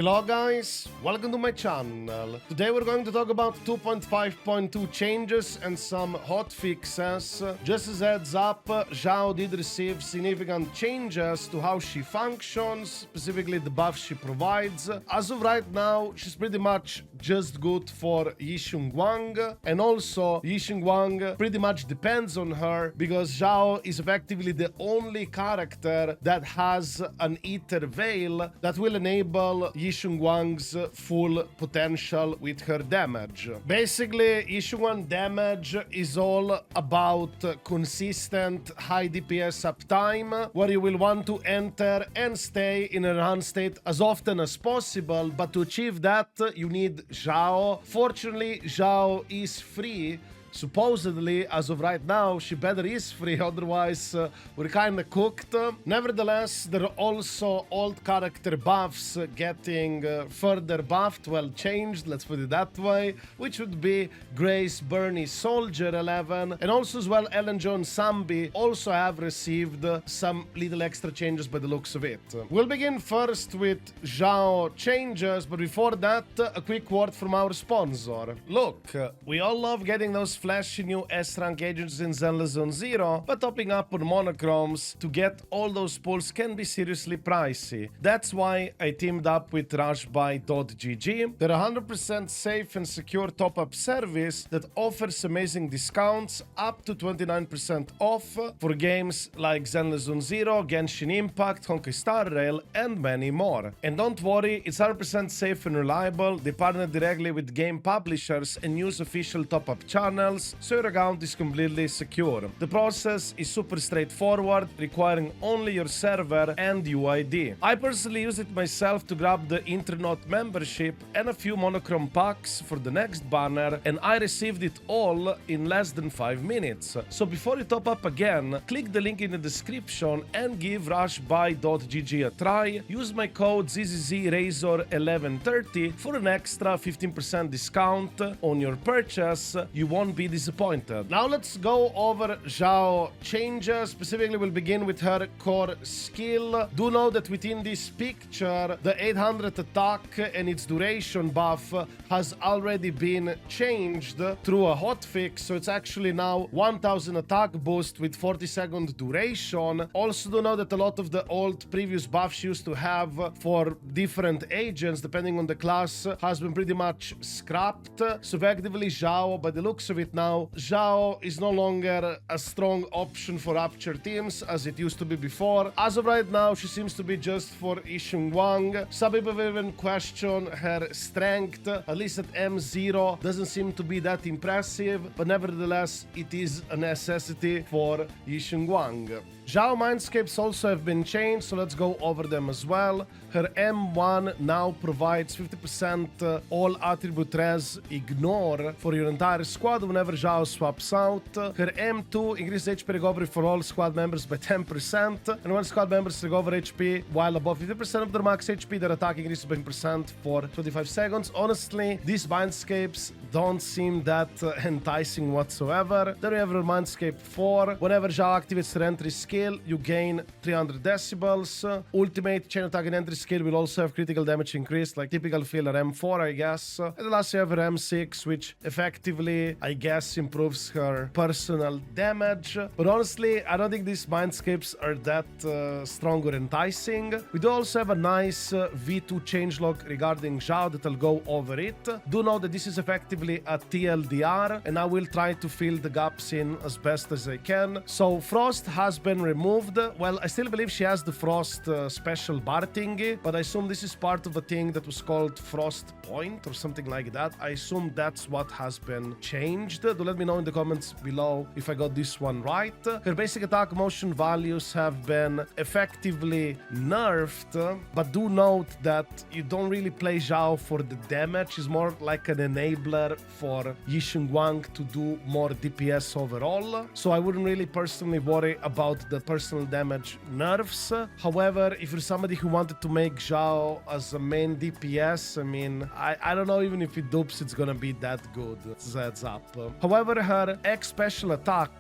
Hello guys, welcome to my channel. Today we're going to talk about 2.5.2 changes and some hotfixes. Just as heads up, Xiao did receive significant changes to how she functions, specifically the buff she provides. As of right now, she's pretty much just good for Shunguang, and also Shunguang pretty much depends on her because Xiao is effectively the only character that has an Ether Veil that will enable Shunguang's full potential with her damage. Basically, Shunguang damage is all about consistent high DPS uptime, where you will want to enter and stay in a run state as often as possible, but to achieve that, you need Zhao. Fortunately, Zhao is free. Supposedly, as of right now, she better is free, otherwise we're kinda cooked. Nevertheless, there are also old character buffs getting further buffed, well changed, let's put it that way, which would be Grace, Burnice, Soldier 11, and also as well Ellen John Sambi also have received some little extra changes by the looks of it. We'll begin first with Zhao changes, but before that, a quick word from our sponsor. Look, we all love getting those flashy new S-rank agents in Zenless Zone 0, but topping up on monochromes to get all those pulls can be seriously pricey. That's why I teamed up with rushbuy.gg. They're 100% safe and secure top-up service that offers amazing discounts up to 29% off for games like Zenless Zone 0, Genshin Impact, Honkai Star Rail, and many more. And don't worry, it's 100% safe and reliable. They partner directly with game publishers and use official top-up channels, so your account is completely secure. The process is super straightforward, requiring only your server and UID. I personally use it myself to grab the Internet membership and a few monochrome packs for the next banner, and I received it all in less than 5 minutes. So before you top up again, click the link in the description and give rushbuy.gg a try. Use my code ZZZ 1130 for an extra 15% discount on your purchase. You won't be disappointed. Now let's go over Zhao changes. Specifically, we'll begin with her core skill. Do know that within this picture, the 800 attack and its duration buff has already been changed through a hotfix, so it's actually now 1000 attack boost with 40-second duration. Also do know that a lot of the old previous buffs she used to have for different agents, depending on the class, has been pretty much scrapped. So effectively, Zhao, by the looks of it now, Xiao is no longer a strong option for Rapture teams as it used to be before. As of right now, she seems to be just for Shunguang. Some people even question her strength, at least at M0, doesn't seem to be that impressive, but nevertheless, it is a necessity for Shunguang. Zhao mindscapes also have been changed, so let's go over them as well. Her M1 now provides 50% all attribute res ignore for your entire squad whenever Zhao swaps out. Her M2 increases HP recovery for all squad members by 10%, and when squad members recover HP while above 50% of their max HP, their attack increases by 10% for 25 seconds. Honestly, these mindscapes don't seem that enticing whatsoever. Then we have her mindscape 4. Whenever Zhao activates her entry skill, you gain 300 decibels. Ultimate chain attack and entry skill will also have critical damage increased, like typical filler M4, I guess. And the last you have her M6, which effectively, I guess, improves her personal damage. But honestly, I don't think these mindscapes are that strong or enticing. We do also have a nice V2 changelog regarding Zhao that I'll go over it. Do know that this is effectively a TLDR, and I will try to fill the gaps in as best as I can. So Frost has been removed. Well, I still believe she has the Frost special bar thingy, but I assume this is part of a thing that was called Frost Point or something like that. I assume that's what has been changed. Do let me know in the comments below if I got this one right. Her basic attack motion values have been effectively nerfed, but do note that you don't really play Zhao for the damage. She's more like an enabler for Shunguang to do more DPS overall. So I wouldn't really personally worry about the the personal damage nerfs. However, if you're somebody who wanted to make Xiao as a main DPS, I mean, I don't know even if it dupes, it's gonna be that good. Heads up. However, her X special attack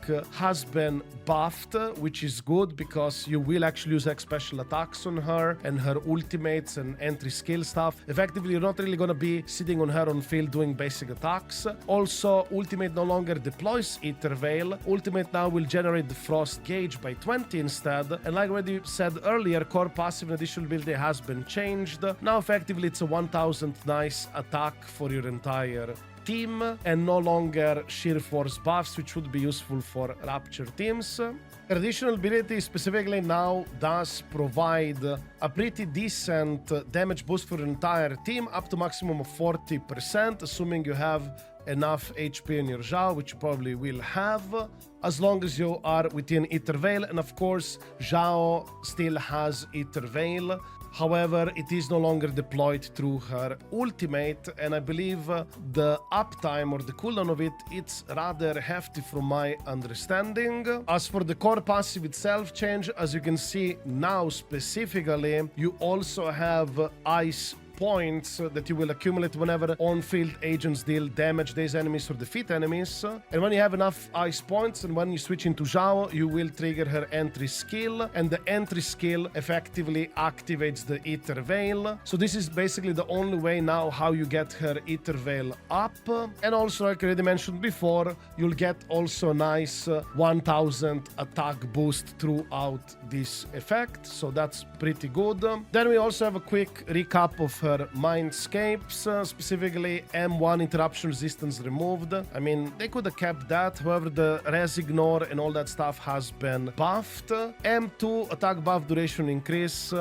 has been buffed, which is good because you will actually use X special attacks on her and her ultimates and entry skill stuff. Effectively, you're not really gonna be sitting on her on field doing basic attacks. Also, ultimate no longer deploys Ether Veil. Ultimate now will generate the Frost Gauge by 20 instead. And like I already said earlier, core passive and additional ability has been changed. Now effectively it's a 1000 nice attack for your entire team and no longer sheer force buffs, which would be useful for Rapture teams. Additional ability specifically now does provide a pretty decent damage boost for your entire team, up to maximum of 40%, assuming you have enough HP in your Zhao, which you probably will have, as long as you are within Ether Veil. And of course, Zhao still has Ether Veil. However, it is no longer deployed through her ultimate, and I believe the uptime or the cooldown of it, it's rather hefty from my understanding. As for the core passive itself change, as you can see now specifically, you also have Ice points that you will accumulate whenever on-field agents deal damage these enemies or defeat enemies. And when you have enough ice points and when you switch into Zhao, you will trigger her entry skill, and the entry skill effectively activates the Ether Veil. So this is basically the only way now how you get her Ether Veil up. And also, like I already mentioned before, you'll get also a nice 1000 attack boost throughout this effect, so that's pretty good. Then we also have a quick recap of her Mindscapes, specifically M1 interruption resistance removed. I mean, they could have kept that, however the res ignore and all that stuff has been buffed. M2 attack buff duration increase,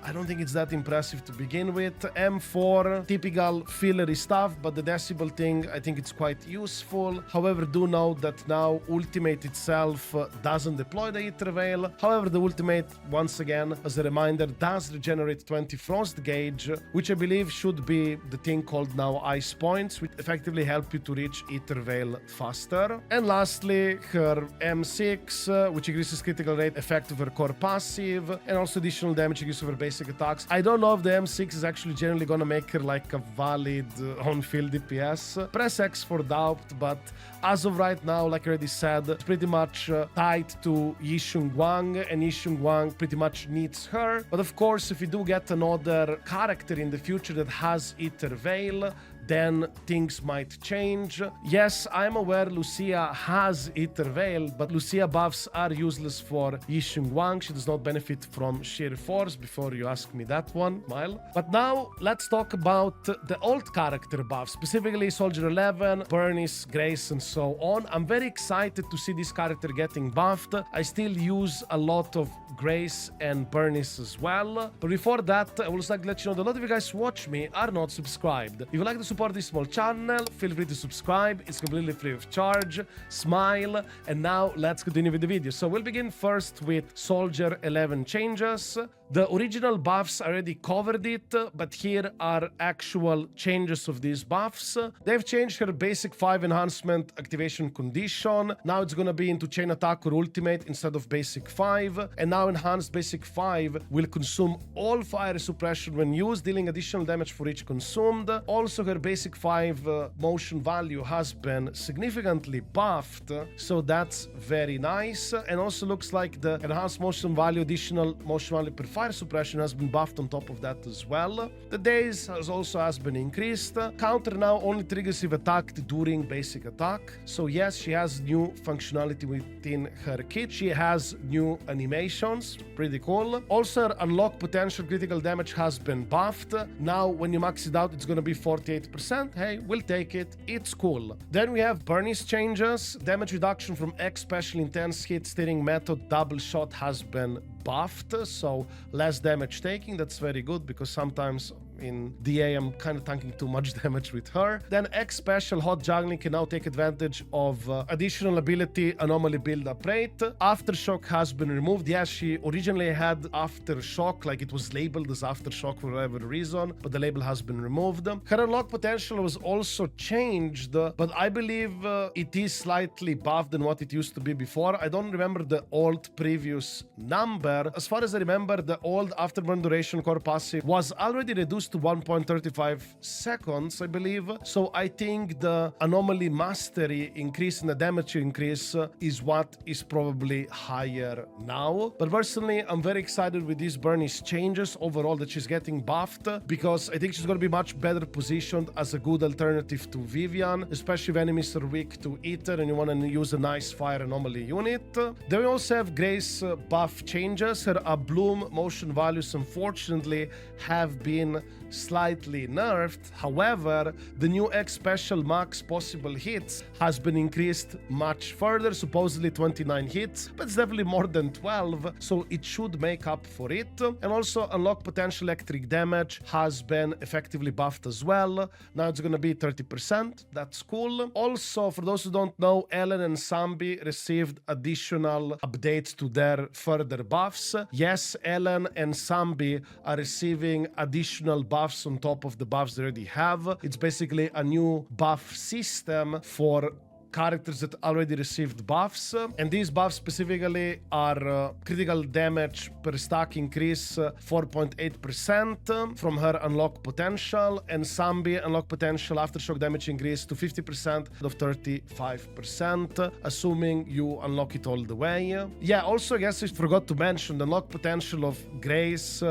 I don't think it's that impressive to begin with. M4 typical fillery stuff, but the decibel thing, I think it's quite useful. However, do note that now ultimate itself doesn't deploy the Ether Veil. However, the ultimate, once again, as a reminder, does regenerate 20 Frost Gauge, which I believe should be the thing called now Ice Points, which effectively help you to reach Ether Veil faster. And lastly, her M6, which increases critical rate effect of her core passive, and also additional damage increase of her basic attacks. I don't know if the M6 is actually generally gonna make her like a valid on-field DPS. Press X for doubt, but as of right now, like I already said, it's pretty much tied to Shunguang, and Shunguang pretty much needs her. But of course, if you do get another character in the future that has Ether Veil, then things might change. Yes, I'm aware Lucia has Ether Veil, but Lucia buffs are useless for Shunguang. She does not benefit from sheer force, before you ask me that one, Mile. But now, let's talk about the old character buffs, specifically Soldier 11, Burnice, Grace, and so on. I'm very excited to see this character getting buffed. I still use a lot of Grace and Burnice as well. But before that, I would also like to let you know that a lot of you guys who watch me are not subscribed. If you like to support this small channel, feel free to subscribe. It's completely free of charge. Smile. And now let's continue with the video. So we'll begin first with Soldier 11 changes. The original buffs already covered it, but here are actual changes of these buffs. They've changed her basic 5 enhancement activation condition. Now it's gonna be into chain attack or ultimate instead of basic 5. And now enhanced basic 5 will consume all fire suppression when used, dealing additional damage for each consumed. Also, her basic 5 motion value has been significantly buffed, so that's very nice. And also looks like the enhanced motion value, additional motion value per fire suppression has been buffed on top of that as well. The days has been increased. Counter now only triggers if attacked during basic attack. So yes, she has new functionality within her kit. She has new animations, pretty cool. Also, her unlock potential critical damage has been buffed. Now when you max it out, it's gonna be 48%. Hey, we'll take it. It's cool. Then we have Burnice changes. Damage reduction from X special intense hit steering method double shot has been buffed, so less damage taking. That's very good because sometimes in DA, I'm kind of tanking too much damage with her. Then X special Hot Juggling can now take advantage of additional ability Anomaly Build-Up Rate. Aftershock has been removed. Yes, she originally had Aftershock, like it was labeled as Aftershock for whatever reason, but the label has been removed. Her unlock potential was also changed, but I believe it is slightly buffed than what it used to be before. I don't remember the old previous number. As far as I remember, the old Afterburn duration core passive was already reduced to 1.35 seconds, I believe. So I think the Anomaly Mastery increase and the damage increase is what is probably higher now. But personally, I'm very excited with these Burnice changes overall, that she's getting buffed, because I think she's going to be much better positioned as a good alternative to Vivian, especially if enemies are weak to Ether and you want to use a nice fire anomaly unit. Then we also have Grace buff changes. Her Bloom motion values unfortunately have been slightly nerfed. However, the new X special max possible hits has been increased much further, supposedly 29 hits, but it's definitely more than 12, so it should make up for it. And also unlock potential electric damage has been effectively buffed as well. Now it's gonna be 30%. That's cool. Also, for those who don't know, Ellen and Sambi received additional updates to their further buffs. Yes, Ellen and Sambi are receiving additional buffs on top of the buffs they already have. It's basically a new buff system for characters that already received buffs, and these buffs specifically are critical damage per stack increase 4.8% from her unlock potential, and Sambi unlock potential aftershock damage increase to 50% of 35%, assuming you unlock it all the way. Yeah, also I guess I forgot to mention the unlock potential of Grace,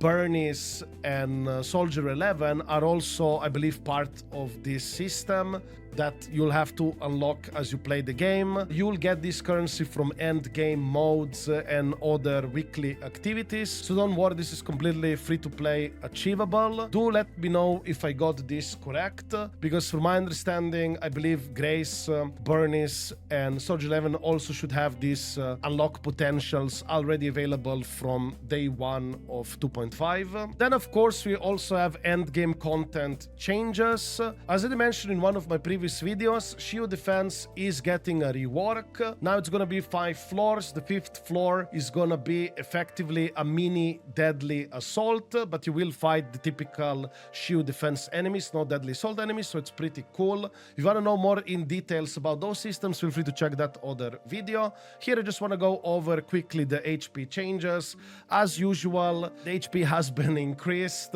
Burnice, and Soldier 11 are also, I believe, part of this system that you'll have to unlock as you play the game. You'll get this currency from endgame modes and other weekly activities, so don't worry, this is completely free to play achievable. Do let me know if I got this correct, because from my understanding, I believe Grace, Burnice, and Soldier 11 also should have these unlock potentials already available from day one of 2.5. Then of course we also have endgame content changes. As I mentioned in one of my previous videos, shield defense is getting a rework. Now it's gonna be 5 floors. The 5th floor is gonna be effectively a mini deadly assault, but you will fight the typical shield defense enemies, no deadly assault enemies, so it's pretty cool. If you want to know more in details about those systems, feel free to check that other video. Here I just want to go over quickly the HP changes. As usual, the HP has been increased.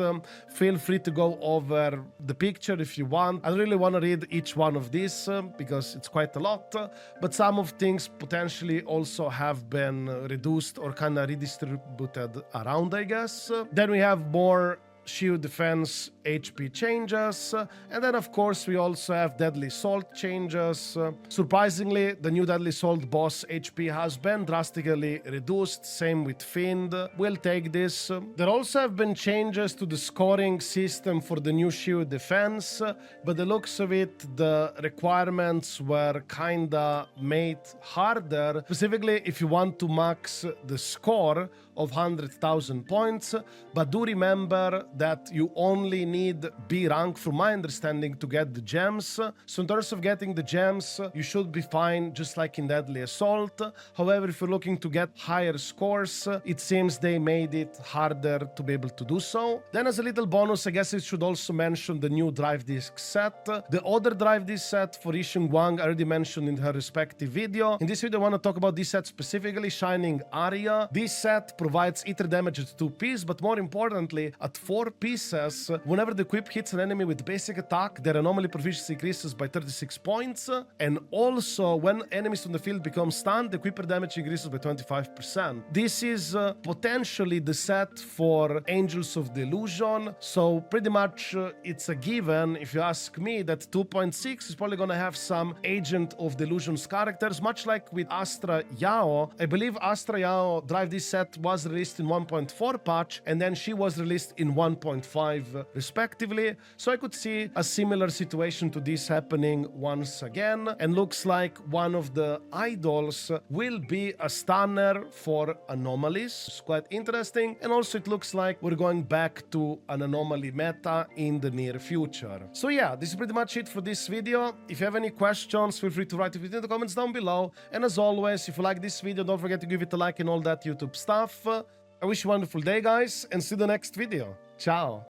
Feel free to go over the picture if you want. I don't really want to read each one of these because it's quite a lot, but some of things potentially also have been reduced or kind of redistributed around, I guess. Then we have more shield defense HP changes, and then of course we also have deadly assault changes. Surprisingly, the new deadly assault boss HP has been drastically reduced, same with Fiend. We'll take this. There also have been changes to the scoring system for the new shield defense, but the looks of it, the requirements were kinda made harder, specifically if you want to max the score of 100,000 points, but do remember that you only need B rank, from my understanding, to get the gems. So in terms of getting the gems, you should be fine, just like in Deadly Assault. However, if you're looking to get higher scores, it seems they made it harder to be able to do so. Then as a little bonus, I guess I should also mention the new drive disc set. The other drive disc set for Shunguang I already mentioned in her respective video. In this video, I want to talk about this set specifically, Shining Aria. This set provides ether damage at 2 pieces, but more importantly, at 4 pieces, whenever the equip hits an enemy with basic attack, their anomaly proficiency increases by 36 points, and also when enemies on the field become stunned, the equipper damage increases by 25%. This is potentially the set for Angels of Delusion, so pretty much it's a given, if you ask me, that 2.6 is probably gonna have some Agent of Delusion's characters, much like with Astra Xiao. I believe Astra Xiao drive this set was released in 1.4 patch, and then she was released in 1.5 respectively. respectively. So I could see a similar situation to this happening once again, and looks like one of the idols will be a stunner for anomalies. It's quite interesting, and also it looks like we're going back to an anomaly meta in the near future. So yeah, this is pretty much it for this video. If you have any questions, feel free to write it in the comments down below, and as always, if you like this video, don't forget to give it a like and all that YouTube stuff. I wish you a wonderful day, guys, and see you in the next video. Ciao!